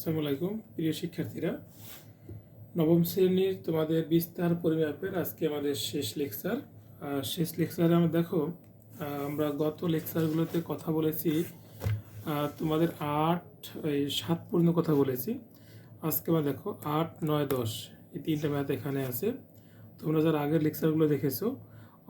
আসসালামু আলাইকুম প্রিয় শিক্ষার্থীরা, নবম শ্রেণীর তোমাদের বিস্তার পরিমাপের আজকে আমাদের শেষ লেকচার। শেষ লেকচারে আমরা দেখো, আমরা গত লেকচারগুলোতে কথা বলেছি তোমাদের 8 7 পর্যন্ত কথা বলেছি। আজকে আমরা দেখো 8 9 10 এই তিনটা ম্যাথ এখানে আছে। তোমরা যারা আগের লেকচারগুলো দেখেছো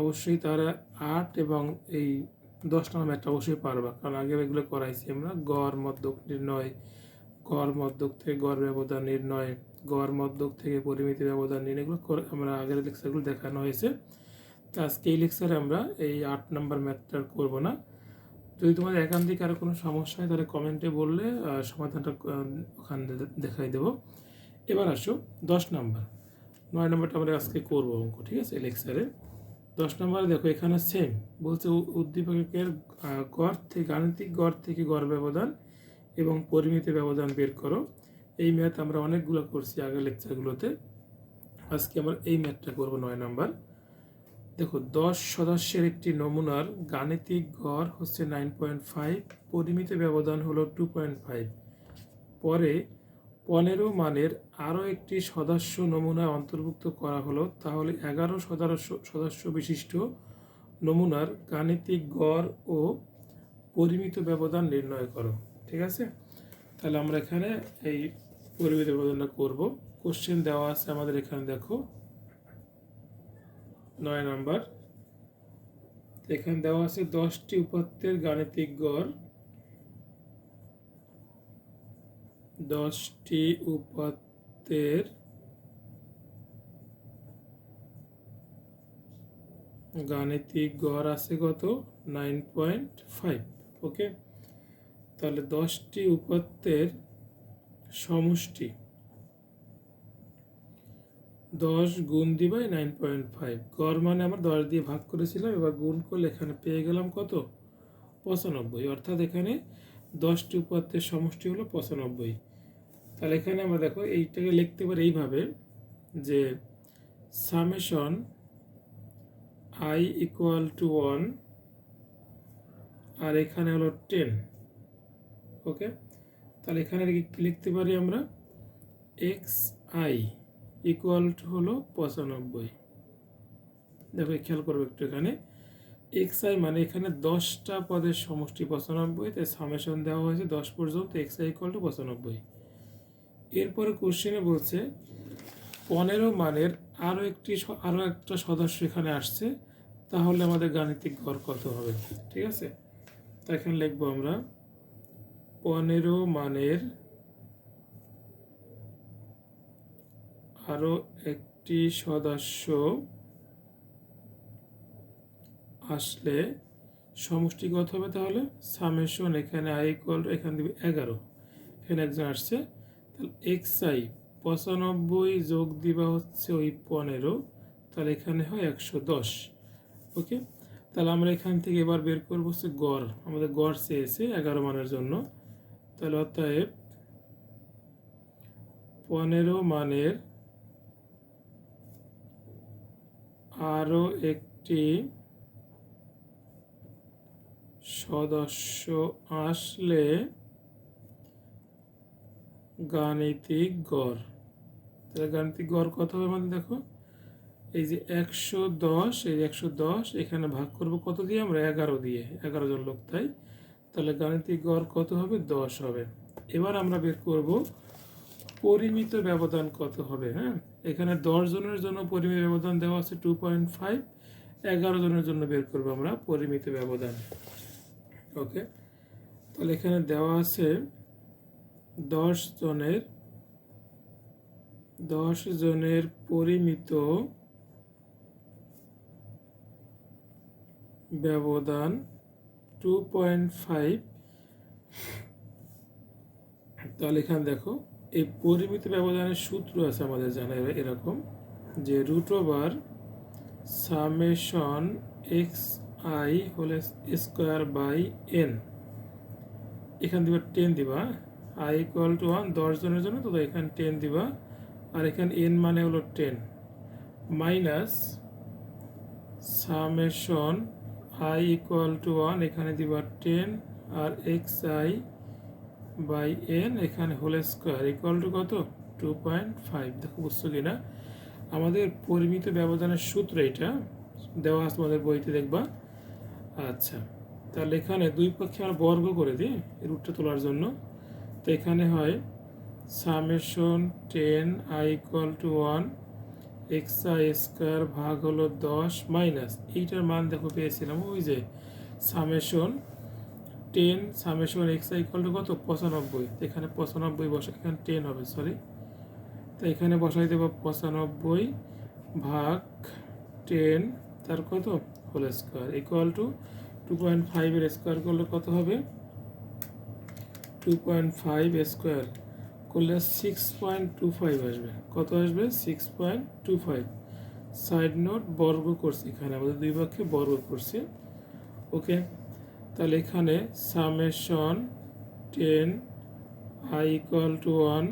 অবশ্যই তারা 8 এবং এই 10 নম্বর ম্যাথটা অবশ্যই পারবা, কারণ আগে এগুলো করাইছি আমরা। গড়, মধ্যক নির্ণয়, গড় মধ্যক থেকে গড় ব্যবধান নির্ণয়, গড় মধ্যক থেকে পরিমিতি ব্যবধান নির্ণয়, এগুলো আমরা আগের লেকচারগুলো দেখানো হয়েছে। তো আজকে এই লেকচারে আমরা এই 8 নম্বর ম্যাথটা করব না। যদি তোমাদের একান্তিক আরও কোনো সমস্যা হয় তাহলে কমেন্টে বললে সমাধানটা ওখানে দেখাই দেবো। এবার আসো 10 নম্বর। 9 নম্বরটা আমরা আজকে করবো অঙ্ক, ঠিক আছে? লেকচারে 10 নম্বরে দেখো এখানে সেম বলছে, উদ্দীপকের গড় থেকে গাণিতিক গড় থেকে গড় ব্যবধান এবং পরিমিতি ব্যবধান বের করো। এই ম্যাথ আমরা অনেকগুলো করছি আগের লেকচারগুলোতে। আজকে আমরা এই ম্যাথটা করব 9 নম্বর। দেখো 10 সদস্যের একটি নমুনার গাণিতিক গড় হচ্ছে 9.5, পরিমিতি ব্যবধান হলো 2.5। পরে 15 মানের আরও একটি সদস্য নমুনায় অন্তর্ভুক্ত করা হলো, তাহলে 11 সদস্য বিশিষ্ট নমুনার গাণিতিক গড় ও পরিমিত ব্যবধান নির্ণয় করো। ঠিক আছে, তাহলে আমরা এখানে এই পরিমিত ব্যবধানটা করব। কোশ্চেন দেওয়া আছে আমাদের এখানে, দেখো 9 নম্বর। এখানে দেওয়া আছে 10টি উপাত্তের গাণিতিক গড়, 10টি উপাত্তের গাণিতিক গড় আছে কত? 9.5। ওকে, তাহলে 10টি উপাত্তের সমষ্টি 10 গুণ দিবাই 9.5। গড় মানে আমরা 10 দিয়ে ভাগ করেছিলাম, এবার গুণ করলে এখানে পেয়ে গেলাম কত? 95। অর্থাৎ এখানে 10টি উপাত্তের সমষ্টি হলো 95। তাহলে এখানে আমরা দেখো এইটাকে লিখতে পারি এইভাবে যে সামেশন i ইকুয়াল টু 1 আর এখানে হলো 10। ওকে, তাহলে এখানে কি লিখতে পারি আমরা? xi ইকুয়াল টু হলো 95। দেখো খেয়াল করবো একটু, এখানে xi মানে এখানে 10টা পদের সমষ্টি 95, তাই সামেশন দেওয়া হয়েছে 10 পর্যন্ত, xi ইকুয়াল টু 95। এরপরে কোশ্চেনে বলছে 15 মানের আরও একটা সদস্য এখানে আসছে, তাহলে আমাদের গাণিতিক গড় কত হবে? ঠিক আছে, তো এখানে লিখবো আমরা 15 মানের আরও একটি সদস্য আসলে সমষ্টি কত হবে? তাহলে সামেশন এখানে i ইকুয়াল টু, এখানে দিবে 11, এখানে একজন আসছে, তাহলে xi 95 যোগ দিবা হচ্ছে ওই 15, তাহলে এখানে হয় 110। ওকে, তাহলে আমরা এখান থেকে এবার বের করবো হচ্ছে গড়। আমাদের গড় চেয়েছে 11 মানের জন্য, তাহলে অতএব 15 মানের আরও একটি সদস্য আসলে গাণিতিক গড়, তাহলে গাণিতিক গড় কত হবে আমাদের? দেখো এই যে 110, এই 110 এখানে ভাগ করব কত দিয়ে? আমরা 11 দিয়ে, 11 জন লোক, তাহলে গাণিতিক গড় কত হবে? 10 হবে। এবার আমরা বের করব পরিমিত ব্যবধান কত হবে। হ্যাঁ, এখানে 10 জনের জন্য পরিমিত ব্যবধান দেওয়া আছে 2.5, 11 জনের জন্য বের করবো আমরা পরিমিত ব্যবধান। ওকে, তাহলে এখানে দেওয়া আছে 10 জনের পরিমিত ব্যবধান 2.5। তাহলে এখানে দেখো এই পরিমিত ব্যবধানের সূত্র আছে আমাদের জানা এরকম যে root over summation xi whole square by n, এখানে দিবা 10 দিবা, i ইকুয়াল টু 1 10 জনের জন্য, তো এখানে 10 দিবা, আর এখানে n মানে হলো 10, minus summation i equal to 1, এখানে দিবা 10 আর xi বাই এন এখানে হোল স্কোয়ার ইকুয়াল টু কত 2.5। দেখো বুঝছো কিনা আমাদের পরিমিত ব্যবধানের সূত্র এটা দেওয়া আছে তোমাদের বইতে দেখবা। আচ্ছা তাহলে এখানে দুই পক্ষে আমরা বর্গ করে দিই রুটটা তোলার জন্য। তো এখানে হয় summation 10 i equal to 1 X I square ভাগ হলো 10 মাইনাস এইটার মান দেখো পেয়েছিলাম ওই যে summation 10 summation x I equal to কত 95। এখানে 95 বসে এখানে 10 হবে সরি। তো এখানে বসাই দেবো 95 ভাগ 10 তার কত হোল স্কোয়ার ইকুয়াল টু 2.5 এর স্কোয়ার করলে কত হবে 2.5 স্কোয়ার করলে 6.25 আসবে। কত আসবে 6.25। সাইড নোট বর্গ করছি এখানে আমাদের দুই পক্ষে বর্গ করছি। ওকে তাহলে এখানে summation 10 i equal to 1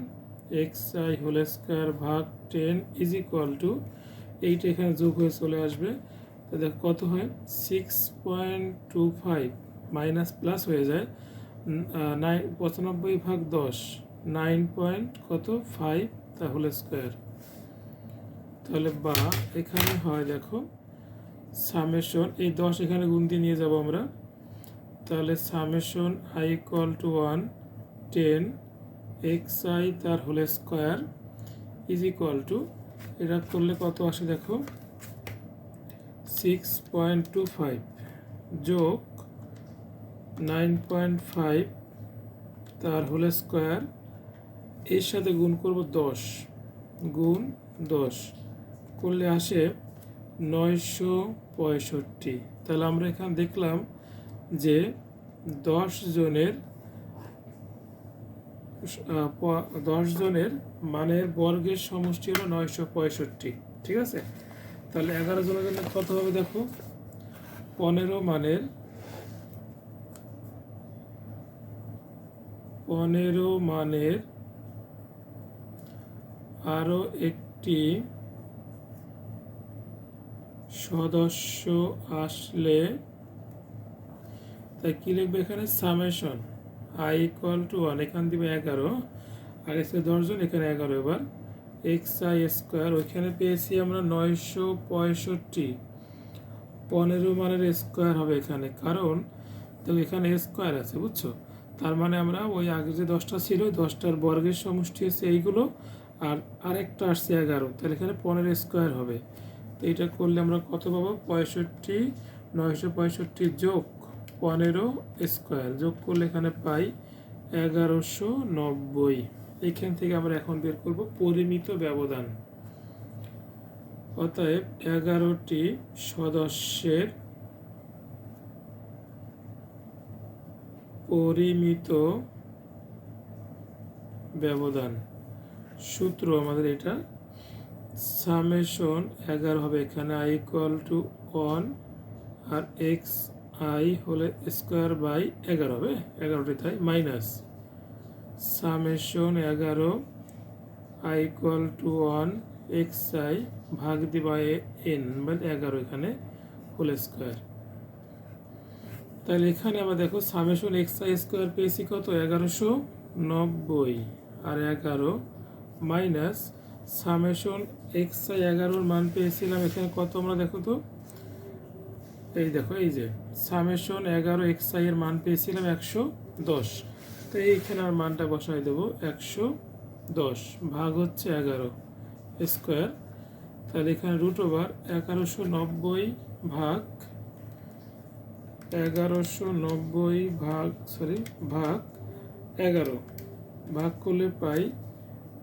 X I whole square ভাগ 10 ইজ ইকুয়াল টু এইটা এখানে যোগ হয়ে চলে আসবে। তো দেখো কত হয় 6.25 মাইনাস প্লাস হয়ে যায় 95 ভাগ 10 9.5 তাহলে স্কোয়ার। তাহলে বা এখানে হয় দেখো সামেশন এই 10 এখানে গুণ দিয়ে নিয়ে যাব আমরা। তাহলে summation i equal to 1 10 x i তার whole square is equal to এটা করলে কত আসে দেখো 6.25 যোগ 9.5 তার হোল স্কোয়ার এর সাথে গুণ করব 10 গুণ 10 করলে আসে 965। তাহলে আমরা এখানে দেখলাম যে 10 জনের মানের বর্গের সমষ্টি হলো 965। ঠিক আছে তাহলে 11 জনের জন্য কত হবে দেখো 15 মানের আরো একটি সদস্য আসলে তাই কি লিখবে এখানে সামেশন i ইকুয়াল টু 1 এখানে দিবে 11 আর এসে 10 জন এখানে 11 এবার এক্স আই স্কোয়ার ওইখানে পেয়েছি আমরা 965 15 মানের স্কোয়ার হবে এখানে কারণ তো এখানে স্কোয়ার আছে বুঝছো। তার মানে আমরা ওই আগে যে 10টা ছিল 10টার বর্গের সমষ্টি হচ্ছে এইগুলো আর আরেকটা আসছে 11 তাহলে এখানে 15 স্কোয়ার হবে। তো এটা করলে আমরা কত পাবো 65 965 যোগ 15 স্কোয়ার যোগ করলে এখানে পাই 1190। এখান থেকে আমরা এখন বের করব পরিমিত ব্যবধান। অতএব 11টি সদস্যের পরিমিত ব্যবধান সূত্র আমাদের এটা সামেশন 11 হবে এখানে i ইকুয়াল টু 1 আর এক্স আই হলে স্কোয়ার বাই 11 হবে 11টি তাই minus summation 11 i equal to 1 X I ভাগ দিবা এন মানে 11 এখানে হোল স্কোয়ার। তাহলে এখানে আমরা দেখো সামেশন এক্স আই স্কোয়ার পেয়েছি কত 1190 আর 11 মাইনাস সামেশন এক্স আই 11 মান পেয়েছিলাম এখানে কত আমরা দেখো তো এই দেখো এই যে সামেশন 11 এক্স আই এর মান পেয়েছিলাম 110। তো এইখানে আর মানটা বসাই দেবো 110 ভাগ হচ্ছে 11 স্কোয়ার। তাহলে এখানে রুট ওভার 1190 ভাগ 1190 ভাগ করলে পাই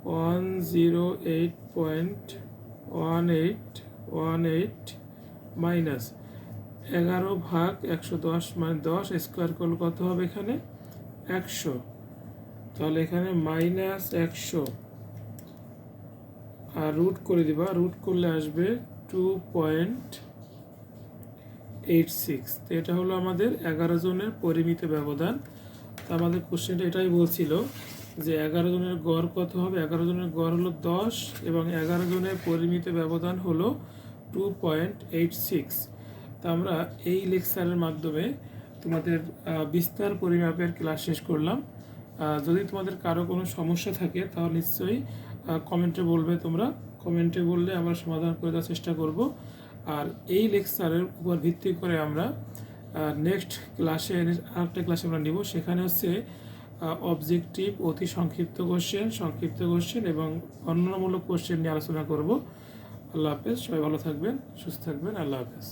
108.1818 মাইনাস 11 ভাগ 110 মানে 10 স্কোয়ার করলে কত হবে এখানে 100। তাহলে এখানে মাইনাস 100 আর রুট করে দিবা রুট করলে আসবে 2.86। তো এটা হলো আমাদের 11 জনের পরিমিত ব্যবধান। তো আমাদের কোশ্চেনটা এটাই বলছিল যে 11 জনের গড় কত হবে 11 জনের গড় হলো 10 এবং 11 জনের পরিমিত ব্যবধান হলো 2.86। তো আমরা এই লেকচারের মাধ্যমে তোমাদের বিস্তার পরিমাপের ক্লাস শেষ করলাম। যদি তোমাদের কারো কোনো সমস্যা থাকে তাহলে নিশ্চয়ই কমেন্টে বলবে, তোমরা কমেন্টে বললে আমরা সমাধান করে দেওয়ার চেষ্টা করব। আর এই লেকচারের উপর ভিত্তি করে আমরা নেক্সট ক্লাসে আরেকটা ক্লাসে আমরা নিব, সেখানে হচ্ছে অবজেক্টিভ, অতি সংক্ষিপ্ত কোশ্চেন এবং বর্ণনামূলক কোশ্চেন নিয়ে আলোচনা করব। আল্লাহ হাফেজ, সবাই ভালো থাকবেন, সুস্থ থাকবেন, আল্লাহ হাফেজ।